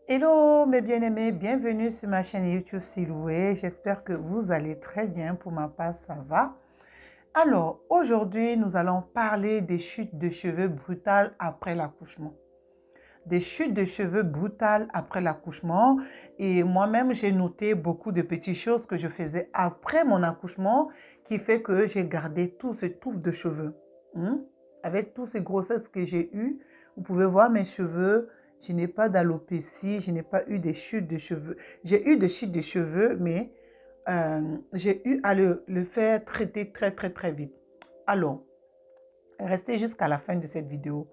Hello mes bien-aimés, bienvenue sur ma chaîne YouTube Siloué. J'espère que vous allez très bien. Pour ma part, ça va. Alors, aujourd'hui, nous allons parler des chutes de cheveux brutales après l'accouchement. Des chutes de cheveux brutales après l'accouchement. Et moi-même, j'ai noté beaucoup de petites choses que je faisais après mon accouchement qui fait que j'ai gardé tout ce touffe de cheveux. Avec toutes ces grossesses que j'ai eues, vous pouvez voir mes cheveux. Je n'ai pas d'alopécie, je n'ai pas eu des chutes de cheveux. J'ai eu des chutes de cheveux, mais j'ai eu à le faire traiter très vite. Alors, restez jusqu'à la fin de cette vidéo.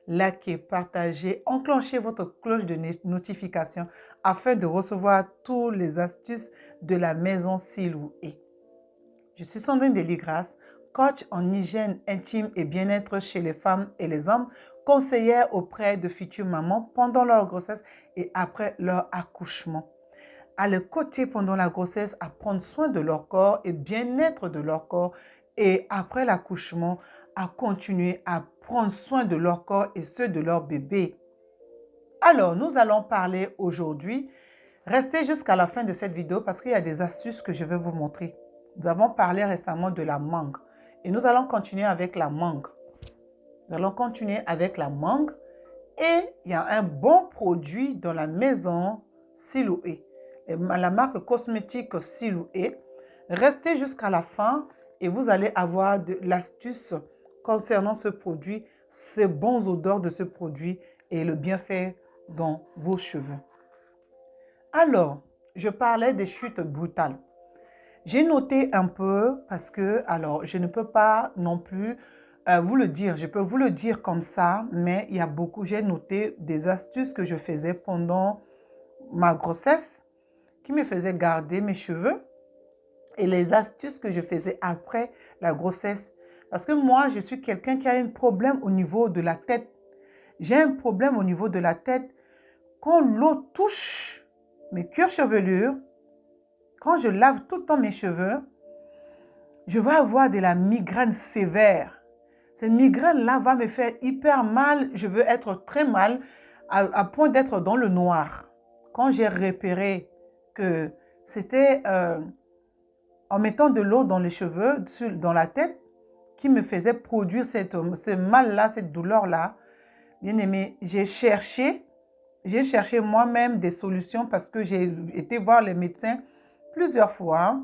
Likez, partagez, enclenchez votre cloche de notification afin de recevoir toutes les astuces de la maison Siloué. Je suis Sandrine Deligras, coach en hygiène intime et bien-être chez les femmes et les hommes, conseillère auprès de futures mamans pendant leur grossesse et après leur accouchement. À leur côté pendant la grossesse, à prendre soin de leur corps et bien-être de leur corps et après l'accouchement, à continuer à prendre soin de leur corps et ceux de leur bébé. Alors, nous allons parler aujourd'hui. Restez jusqu'à la fin de cette vidéo parce qu'il y a des astuces que je vais vous montrer. Nous avons parlé récemment de la mangue et nous allons continuer avec la mangue. Nous allons continuer avec la mangue et il y a un bon produit dans la maison Siloué. La marque cosmétique Siloué. Restez jusqu'à la fin et vous allez avoir de l'astuce concernant ce produit, ces bons odeurs de ce produit et le bienfait dans vos cheveux. Alors, je parlais des chutes brutales. J'ai noté un peu parce que, alors, je ne peux pas non plus vous le dire. Je peux vous le dire comme ça, mais il y a beaucoup, j'ai noté des astuces que je faisais pendant ma grossesse qui me faisaient garder mes cheveux et les astuces que je faisais après la grossesse. Parce que moi, je suis quelqu'un qui a un problème au niveau de la tête. J'ai un problème au niveau de la tête. Quand l'eau touche mes cuirs chevelures, quand je lave tout le temps mes cheveux, je vais avoir de la migraine sévère. Cette migraine-là va me faire hyper mal. Je veux être très mal à point d'être dans le noir. Quand j'ai repéré que c'était en mettant de l'eau dans les cheveux, dans la tête, qui me faisait produire ce mal-là, cette douleur-là, bien aimé, j'ai cherché moi-même des solutions parce que j'ai été voir les médecins plusieurs fois.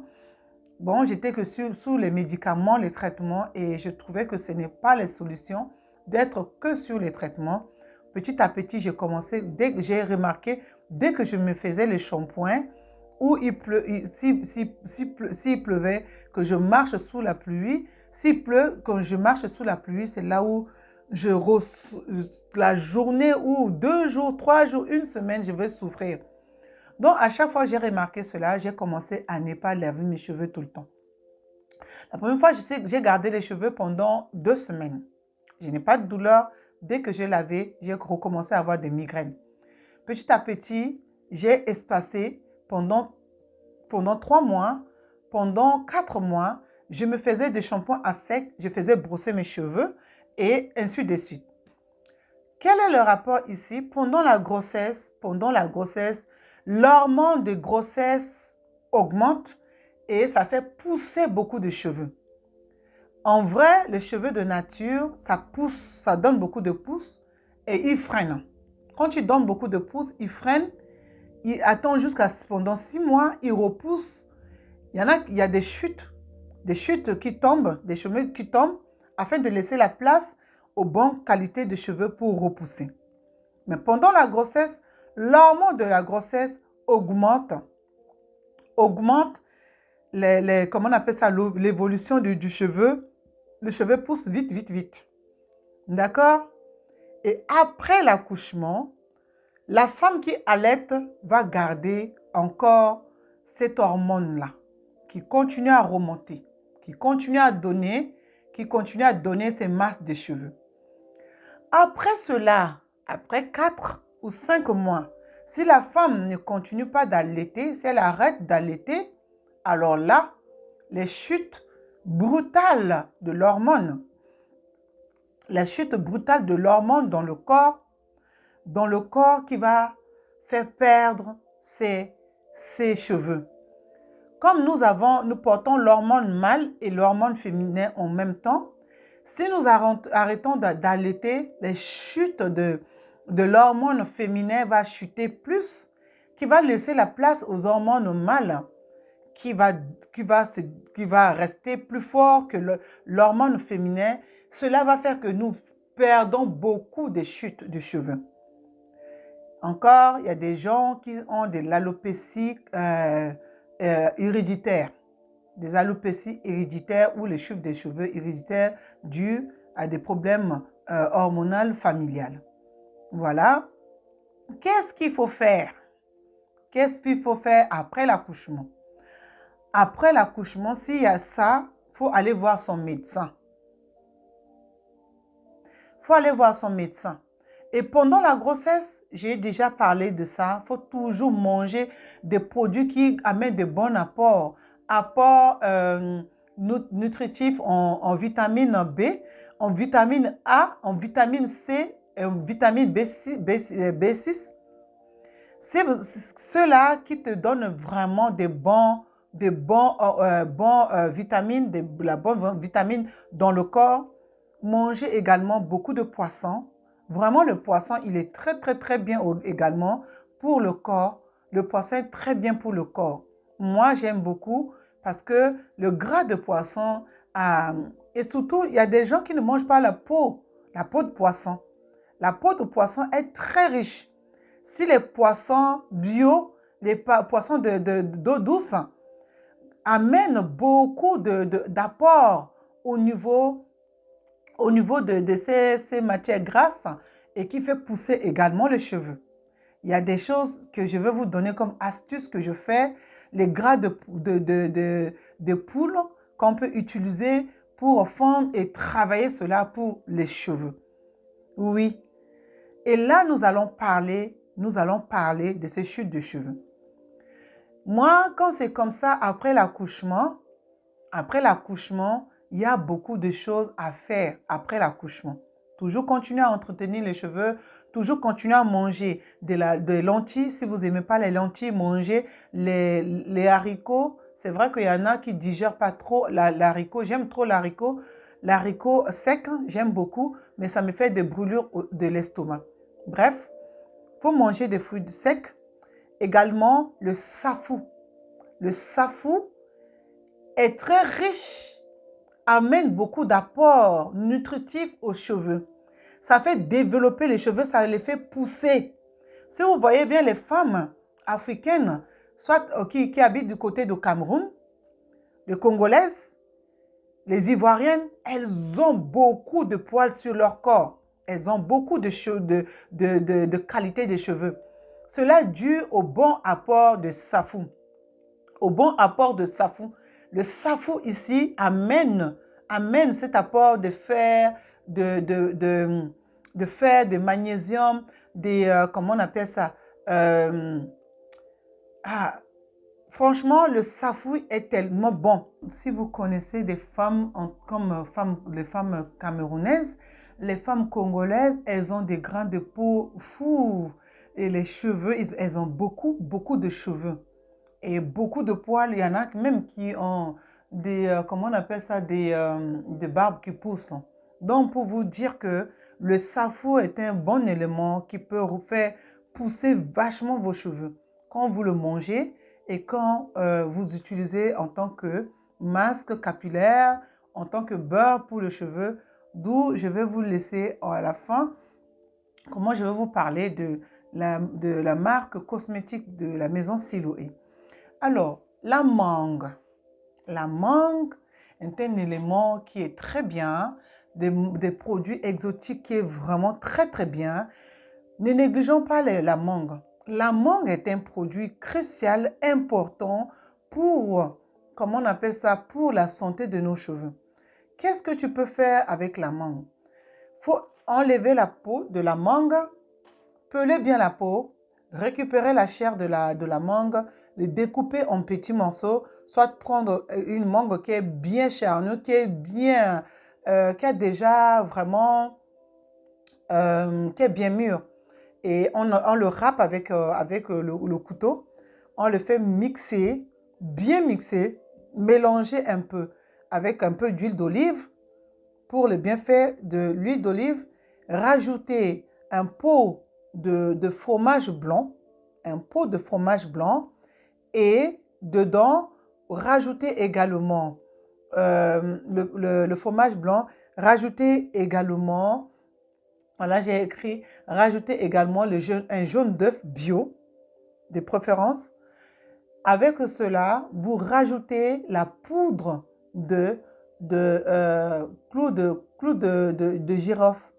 Bon, j'étais que sous les médicaments, les traitements et je trouvais que ce n'est pas les solutions d'être que sur les traitements. Petit à petit, j'ai commencé, dès que j'ai remarqué, dès que je me faisais les shampoings, ou s'il pleuvait, que je marche sous la pluie, s'il pleut, quand je marche sous la pluie, c'est là où la journée ou 2 jours, 3 jours, une semaine, je vais souffrir. Donc, à chaque fois que j'ai remarqué cela, j'ai commencé à ne pas laver mes cheveux tout le temps. La première fois, j'ai gardé les cheveux pendant 2 semaines. Je n'ai pas de douleur. Dès que j'ai lavé, j'ai recommencé à avoir des migraines. Petit à petit, j'ai espacé pendant 3 mois, pendant 4 mois. Je me faisais des shampoings à sec, je faisais brosser mes cheveux et ainsi de suite. Quel est le rapport ici? Pendant la grossesse, l'hormone de grossesse augmente et ça fait pousser beaucoup de cheveux. En vrai, les cheveux de nature, ça pousse, ça donne beaucoup de pousses et ils freinent. Quand ils donnent beaucoup de pousses, ils freinent, ils attendent jusqu'à pendant 6 mois, ils repoussent. Il y a des chutes qui tombent, des cheveux qui tombent afin de laisser la place aux bonnes qualités de cheveux pour repousser. Mais pendant la grossesse, l'hormone de la grossesse augmente comment on appelle ça, l'évolution du cheveu. Le cheveu pousse vite. D'accord? Et après l'accouchement, la femme qui allaite va garder encore cette hormone-là qui continue à remonter, qui continue à donner ces masses de cheveux. Après cela, après 4 ou 5 mois, si la femme ne continue pas d'allaiter, si elle arrête d'allaiter, alors là, les chutes brutales de l'hormone, la chute brutale de l'hormone dans le corps qui va fait perdre ses cheveux. Comme nous portons l'hormone mâle et l'hormone féminin en même temps, si nous arrêtons d'allaiter, les chutes de l'hormone féminin va chuter plus, qui va laisser la place aux hormones mâles, qui va rester plus fort que l'hormone féminin. Cela va faire que nous perdons beaucoup de chutes de cheveux. Encore, il y a des gens qui ont de l'alopécie héréditaire. Des alopécies héréditaires ou les chutes de cheveux héréditaires dus à des problèmes hormonaux familiales. Voilà. Qu'est-ce qu'il faut faire? Qu'est-ce qu'il faut faire après l'accouchement? Après l'accouchement, s'il y a ça, il faut aller voir son médecin. Il faut aller voir son médecin. Et pendant la grossesse, j'ai déjà parlé de ça, il faut toujours manger des produits qui amènent de bons apports. Apports nutritifs en vitamine B, en vitamine A, en vitamine C, et en vitamine B6. C'est ceux-là qui te donnent vraiment des bons vitamines, la bonne vitamine dans le corps. Manger également beaucoup de poissons. Vraiment, le poisson, il est très, très, très bien également pour le corps. Le poisson est très bien pour le corps. Moi, j'aime beaucoup parce que le gras de poisson, et surtout, il y a des gens qui ne mangent pas la peau de poisson. La peau de poisson est très riche. Si les poissons bio, les poissons d'eau douce amènent beaucoup d'apports au niveau de ces matières grasses et qui fait pousser également les cheveux. Il y a des choses que je vais vous donner comme astuces que je fais, les gras de poule qu'on peut utiliser pour fondre et travailler cela pour les cheveux. Oui. Et là, nous allons parler de ces chutes de cheveux. Moi, quand c'est comme ça, après l'accouchement, il y a beaucoup de choses à faire après l'accouchement. Toujours continuer à entretenir les cheveux, toujours continuer à manger des lentilles. Si vous n'aimez pas les lentilles, mangez les haricots. C'est vrai qu'il y en a qui ne digèrent pas trop l'haricot. J'aime trop l'haricot. L'haricot sec, j'aime beaucoup, mais ça me fait des brûlures de l'estomac. Bref, il faut manger des fruits secs. Également, le safou. Le safou est très riche, amène beaucoup d'apports nutritifs aux cheveux. Ça fait développer les cheveux, ça les fait pousser. Si vous voyez bien les femmes africaines, soit qui habitent du côté du Cameroun, les Congolaises, les Ivoiriennes, elles ont beaucoup de poils sur leur corps. Elles ont beaucoup de qualité des cheveux. Cela est dû au bon apport de safou. Au bon apport de safou. Le safou ici amène cet apport de fer, de fer, de magnésium, comment on appelle ça? Franchement, le safou est tellement bon. Si vous connaissez des femmes les femmes camerounaises, les femmes congolaises, elles ont des grains de peau fous. Et les cheveux, elles ont beaucoup, beaucoup de cheveux. Et beaucoup de poils. Il y en a même qui ont comment on appelle ça, des barbes qui poussent. Donc, pour vous dire que le safou est un bon élément qui peut faire pousser vachement vos cheveux. Quand vous le mangez, et quand vous utilisez en tant que masque capillaire, en tant que beurre pour les cheveux, d'où je vais vous laisser à la fin, comment je vais vous parler de la marque cosmétique de la maison Siloé. Alors, la mangue. La mangue est un élément qui est très bien, des produits exotiques qui est vraiment très très bien. Ne négligeons pas la mangue. La mangue est un produit crucial, important pour, comment on appelle ça, pour la santé de nos cheveux. Qu'est-ce que tu peux faire avec la mangue? Il faut enlever la peau de la mangue, peler bien la peau, récupérer la chair de la mangue, le découper en petits morceaux, soit prendre une mangue qui est bien charnue, qui a déjà vraiment, qui est bien mûre. et on le râpe avec le couteau. On le fait mixer, bien mixer, mélanger un peu avec un peu d'huile d'olive. Pour le bienfait de l'huile d'olive, rajouter un pot de fromage blanc, un pot de fromage blanc, et dedans, rajouter également le fromage blanc, rajouter également, voilà, j'ai écrit, rajouter également un jaune d'œuf bio, de préférence. Avec cela, vous rajoutez la poudre de girofle,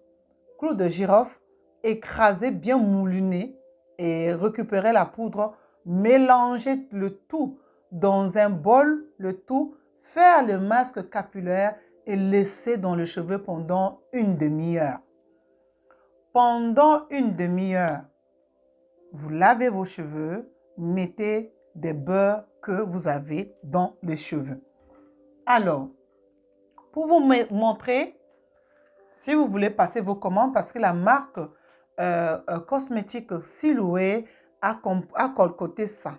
clou de girofle écrasé, bien mouliné, et récupérez la poudre, mélangez le tout dans un bol, le tout, faire le masque capillaire et laisser dans le cheveu pendant une demi-heure. Pendant une demi-heure, vous lavez vos cheveux, mettez des beurres que vous avez dans les cheveux. Alors, pour vous montrer, si vous voulez passer vos commandes, parce que la marque cosmétique Siloué a colporté ça.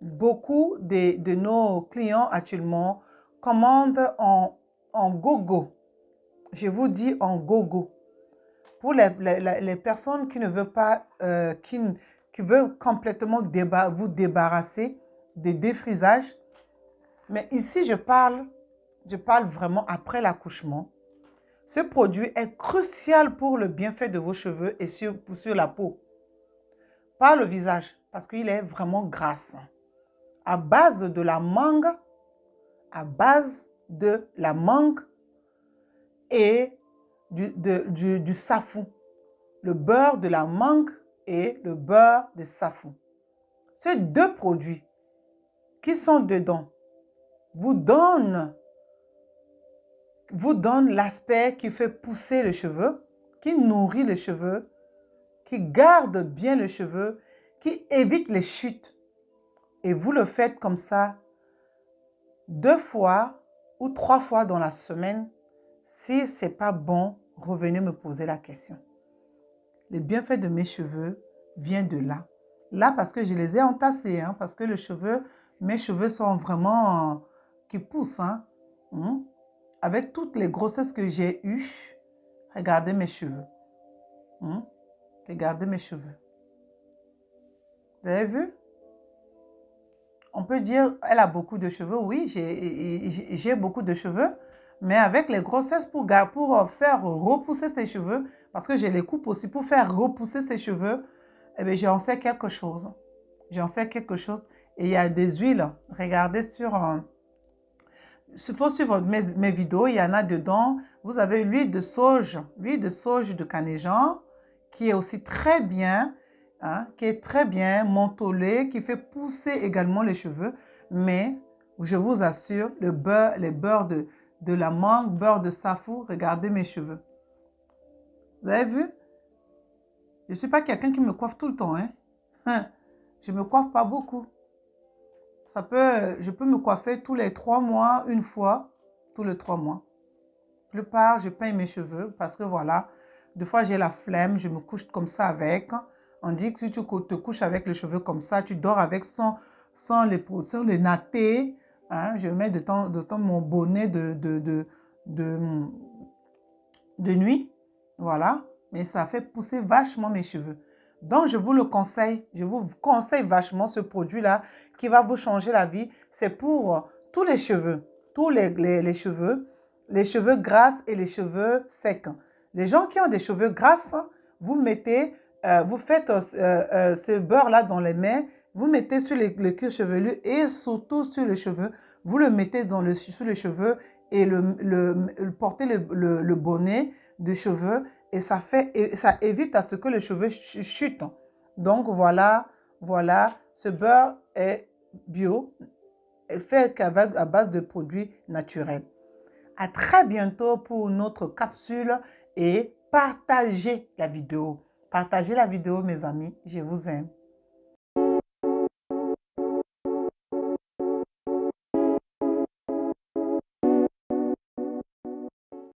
Beaucoup de nos clients actuellement commandent en gogo. Je vous dis en gogo. Pour les personnes qui ne veulent pas, qui veulent complètement vous débarrasser des défrisages. Mais ici, je parle vraiment après l'accouchement. Ce produit est crucial pour le bienfait de vos cheveux et sur la peau. Pas le visage, parce qu'il est vraiment grâce. À base de la mangue, et du safou. Le beurre de la mangue et le beurre de safou. Ces deux produits qui sont dedans vous donnent l'aspect qui fait pousser les cheveux, qui nourrit les cheveux, qui garde bien les cheveux, qui évite les chutes. Et vous le faites comme ça 2 fois ou 3 fois dans la semaine. Si ce n'est pas bon, revenez me poser la question. Le bienfait de mes cheveux vient de là. Là, parce que je les ai entassés, hein, parce que mes cheveux sont vraiment qui poussent. Hein. Avec toutes les grossesses que j'ai eues, regardez mes cheveux. Regardez mes cheveux. Vous avez vu? On peut dire, elle a beaucoup de cheveux. Oui, j'ai beaucoup de cheveux. Mais avec les grossesses, pour faire repousser ses cheveux, parce que je les coupe aussi, pour faire repousser ses cheveux, eh bien, j'en sais quelque chose. J'en sais quelque chose. Et il y a des huiles. Regardez il faut suivre mes vidéos, il y en a dedans. Vous avez l'huile de sauge de Canéjan, qui est aussi très bien, hein, qui est très bien mentholée, qui fait pousser également les cheveux. Mais je vous assure, les beurres de la mangue, beurre de safou, regardez mes cheveux. Vous avez vu? Je ne suis pas quelqu'un qui me coiffe tout le temps. Hein? Je ne me coiffe pas beaucoup. Je peux me coiffer tous les 3 mois, une fois, tous les 3 mois. La plupart, je peigne mes cheveux parce que voilà, des fois j'ai la flemme, je me couche comme ça avec. On dit que si tu te couches avec les cheveux comme ça, tu dors avec sans les nattés. Hein, je mets de temps en temps mon bonnet de nuit. Voilà, mais ça fait pousser vachement mes cheveux. Donc, je vous conseille vachement ce produit-là qui va vous changer la vie. C'est pour tous les cheveux, les cheveux gras et les cheveux secs. Les gens qui ont des cheveux gras, vous faites ce beurre-là dans les mains, vous mettez sur le cuir chevelu et surtout sur les cheveux. Vous le mettez sur les cheveux et portez le bonnet de cheveux. Et ça évite à ce que les cheveux chutent. Donc voilà, ce beurre est bio, fait à base de produits naturels. À très bientôt pour notre capsule et partagez la vidéo. Partagez la vidéo, mes amis, je vous aime.